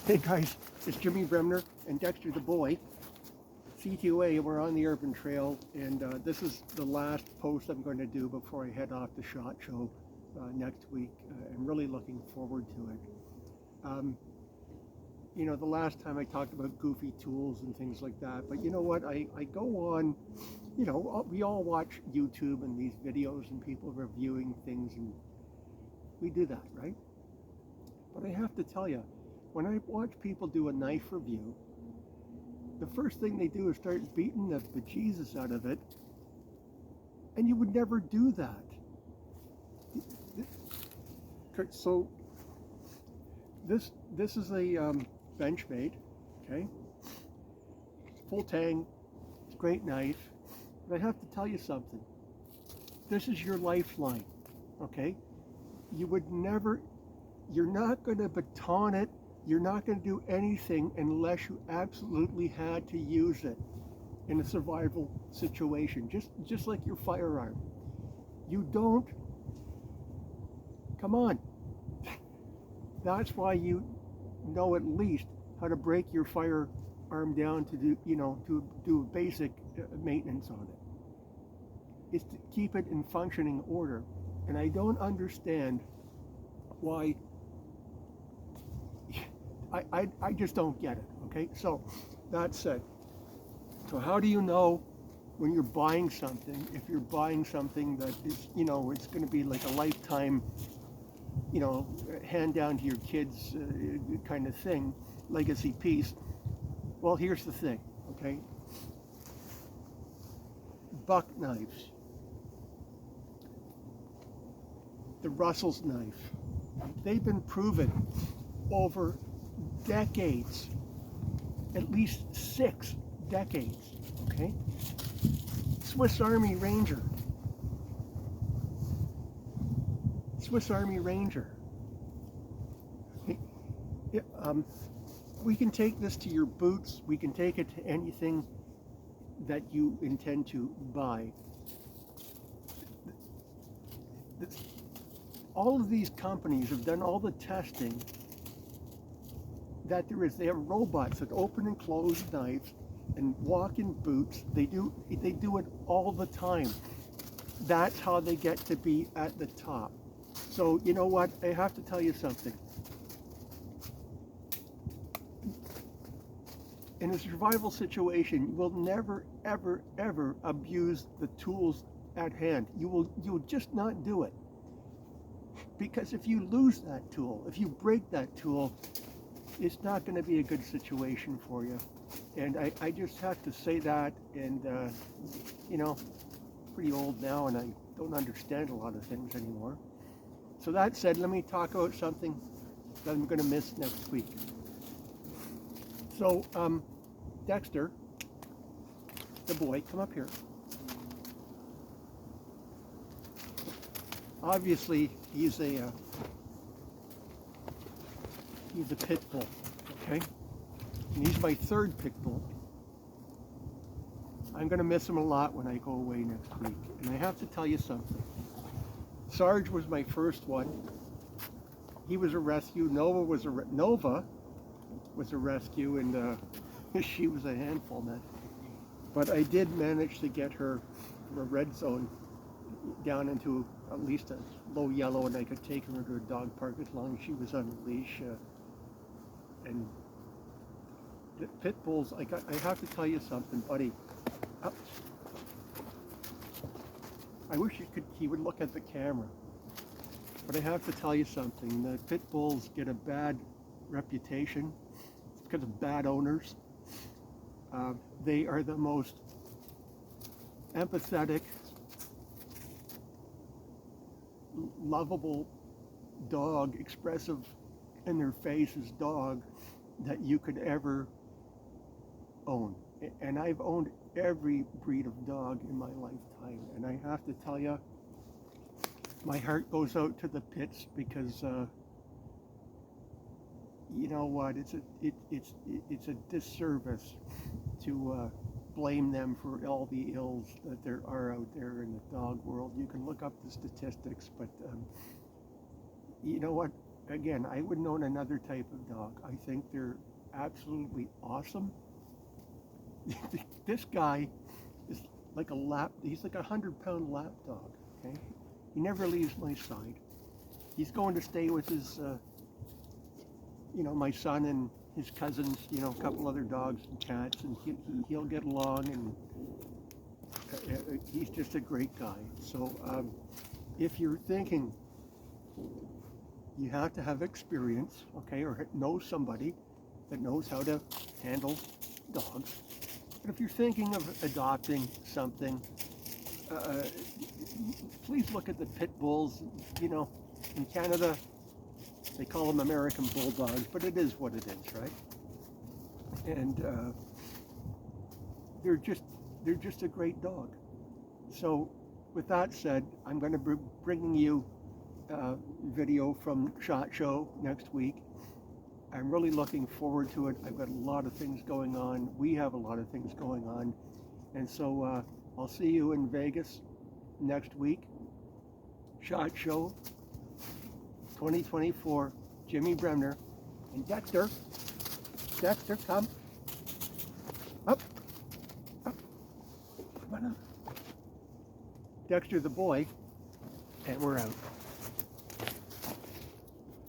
Hey guys, it's Jimmy Bremner and Dexter the boy. CTOA, we're on the urban trail, and this is the last post I'm going to do before I head off the SHOT Show next week. I'm really looking forward to it. Um, the last time I talked about goofy tools and things like that, but you know what? I go on, we all watch YouTube and these videos and people reviewing things, and we do that, right? But I have to tell you, when I watch people do a knife review, the first thing they do is start beating the bejesus out of it, and you would never do that. So this is a Benchmade, okay, full tang, great knife. But I have to tell you something. This is your lifeline, okay? You would never. You're not going to baton it. You're not going to do anything unless you absolutely had to use it in a survival situation, just like your firearm. You don't. Come on. That's why you know at least how to break your firearm down to do basic maintenance on it. It's to keep it in functioning order. And I don't understand why. I just don't get it, okay? So, that said, so how do you know when you're buying something, if you're buying something that is, it's going to be like a lifetime, hand down to your kids kind of thing, legacy piece? Well, here's the thing, okay? Buck knives, the Russell's knife, they've been proven over decades, at least 6 decades, okay? Swiss Army Ranger. We can take this to your boots. We can take it to anything that you intend to buy. All of these companies have done all the testing that there is. They have robots that open and close knives and walk in boots. They do it all the time. That's how they get to be at the top. So you know what? I have to tell you something. In a survival situation, you will never, ever, ever abuse the tools at hand. You'll just not do it. Because if you lose that tool, if you break that tool, it's not going to be a good situation for you. And I just have to say that, and pretty old now, and I don't understand a lot of things anymore. So that said, let me talk about something that I'm going to miss next week. So, Dexter, the boy, come up here. Obviously, he's a pit bull, okay? And he's my 3rd pit bull. I'm going to miss him a lot when I go away next week. And I have to tell you something. Sarge was my first one. He was a rescue. Nova was a rescue, and she was a handful, man. But I did manage to get her from a red zone down into at least a low yellow, and I could take her to a dog park as long as she was on a leash. And the pit bulls, I have to tell you something, buddy. I wish he would look at the camera. But I have to tell you something. The pit bulls get a bad reputation. It's because of bad owners. They are the most empathetic, lovable dog, expressive in their faces dog that you could ever own. And I've owned every breed of dog in my lifetime, and I have to tell you, my heart goes out to the pits, because you know what, it's a disservice to blame them for all the ills that there are out there in the dog world. You can look up the statistics, but you know what, again, I wouldn't own another type of dog. I think they're absolutely awesome. This guy is like he's like 100-pound lap dog, okay? He never leaves my side. He's going to stay with his, my son and his cousins, a couple other dogs and cats, and he'll get along, and he's just a great guy. So if you're thinking you have to have experience, okay, or know somebody that knows how to handle dogs. But if you're thinking of adopting something, please look at the pit bulls. In Canada, they call them American bulldogs, but it is what it is, right? And they're just a great dog. So, with that said, I'm going to be bringing you video from SHOT Show next week. I'm really looking forward to it. I've got a lot of things going on. We have a lot of things going on. And so I'll see you in Vegas next week. SHOT Show 2024, Jimmy Bremner and Dexter. Dexter, come. Up. Up. Come on up. Dexter the boy, and we're out.